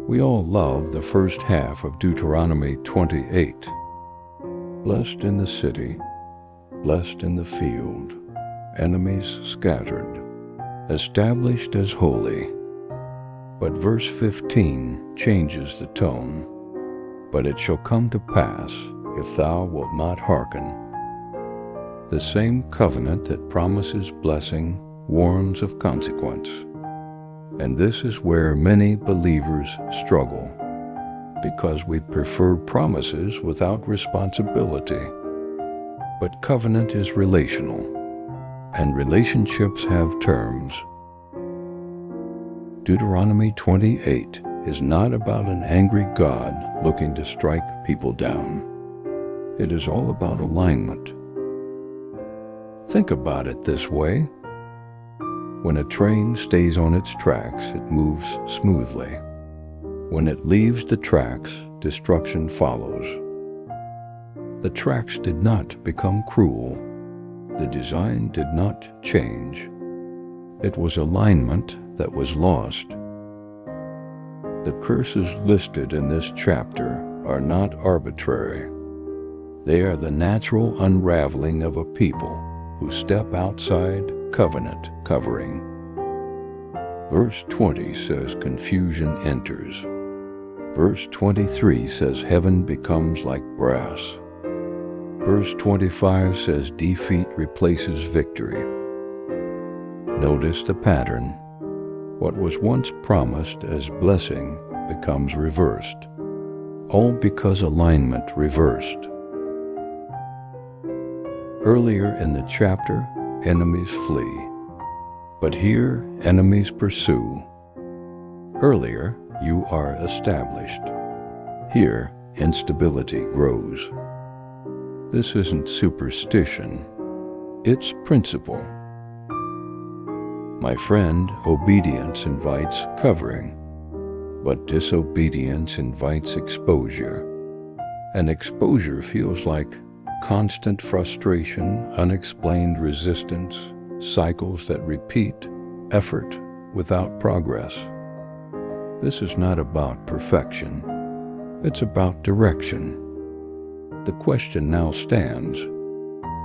We all love the first half of Deuteronomy 28. Blessed in the city, blessed in the field, enemies scattered, established as holy. But verse 15 changes the tone. But it shall come to pass, if thou wilt not hearken. The same covenant that promises blessing warns of consequence. And this is where many believers struggle, because we prefer promises without responsibility. But covenant is relational, and relationships have terms. Deuteronomy 28 is not about an angry God looking to strike people down. It is all about alignment. Think about it this way. When a train stays on its tracks, it moves smoothly. When it leaves the tracks, destruction follows. The tracks did not become cruel. The design did not change. It was alignment that was lost. The curses listed in this chapter are not arbitrary. They are the natural unraveling of a people who step outside covenant covering. Verse 20 says confusion enters. Verse 23 says heaven becomes like brass. Verse 25 says defeat replaces victory. Notice the pattern. What was once promised as blessing becomes reversed, all because alignment reversed. Earlier in the chapter, enemies flee, but here enemies pursue. Earlier, you are established. Here, instability grows. This isn't superstition, it's principle. My friend, obedience invites covering, but disobedience invites exposure. And exposure feels like constant frustration, unexplained resistance, cycles that repeat, effort without progress. This is not about perfection. It's about direction. The question now stands,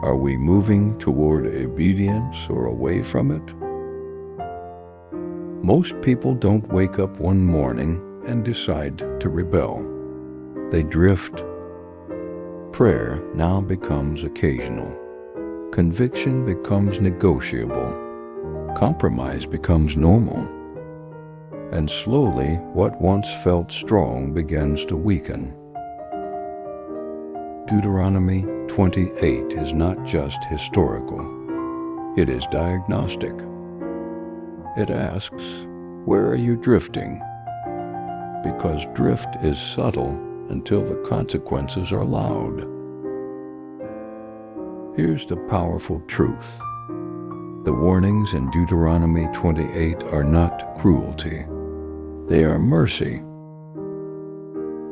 are we moving toward obedience or away from it? Most people don't wake up one morning and decide to rebel. They drift. Prayer now becomes occasional. Conviction becomes negotiable. Compromise becomes normal. And slowly, what once felt strong begins to weaken. Deuteronomy 28 is not just historical. It is diagnostic. It asks, where are you drifting? Because drift is subtle until the consequences are loud. Here's the powerful truth. The warnings in Deuteronomy 28 are not cruelty. They are mercy.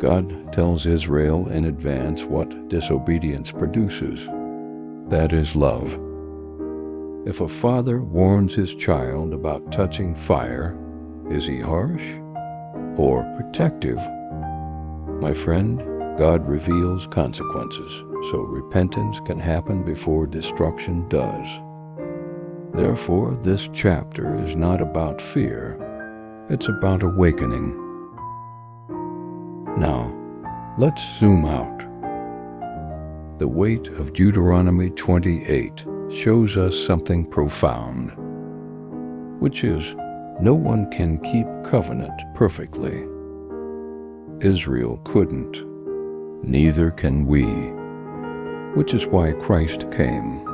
God tells Israel in advance what disobedience produces. That is love. If a father warns his child about touching fire, is he harsh or protective? My friend, God reveals consequences, so repentance can happen before destruction does. Therefore, this chapter is not about fear. It's about awakening. Now, let's zoom out. The weight of Deuteronomy 28 shows us something profound, which is no one can keep covenant perfectly. Israel couldn't, neither can we, which is why Christ came.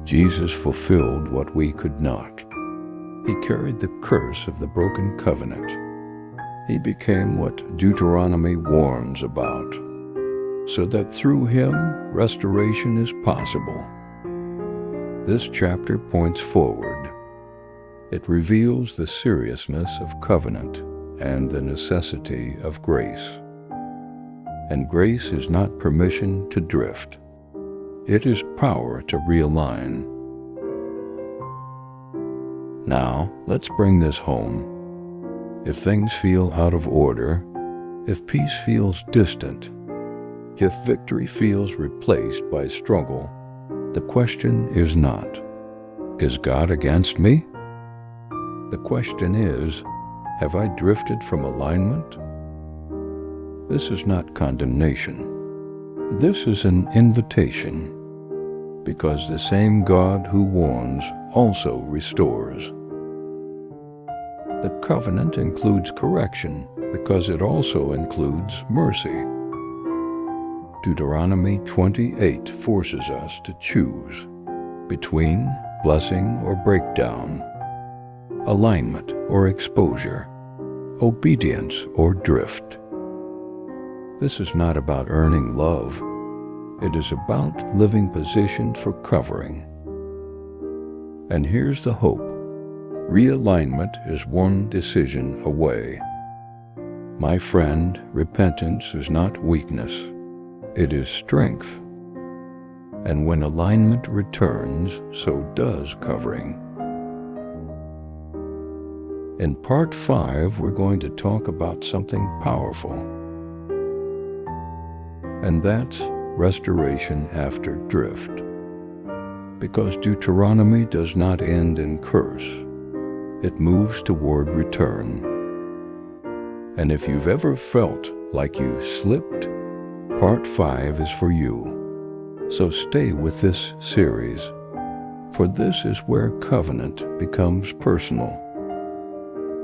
Jesus fulfilled what we could not. He carried the curse of the broken covenant. He became what Deuteronomy warns about, so that through him restoration is possible. This chapter points forward. It reveals the seriousness of covenant and the necessity of grace. And grace is not permission to drift. It is power to realign. Now, let's bring this home. If things feel out of order, if peace feels distant, if victory feels replaced by struggle, the question is not, is God against me? The question is, have I drifted from alignment? This is not condemnation. This is an invitation, because the same God who warns also restores. The covenant includes correction because it also includes mercy. Deuteronomy 28 forces us to choose between blessing or breakdown, alignment or exposure, obedience or drift. This is not about earning love. It is about living positioned for covering. And here's the hope. Realignment is one decision away. My friend, repentance is not weakness. It is strength. And when alignment returns, so does covering. In part 5, we're going to talk about something powerful. And that's restoration after drift. Because Deuteronomy does not end in curse. It moves toward return. And if you've ever felt like you slipped, part 5 is for you. So stay with this series, for this is where covenant becomes personal.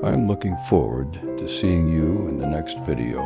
I'm looking forward to seeing you in the next video.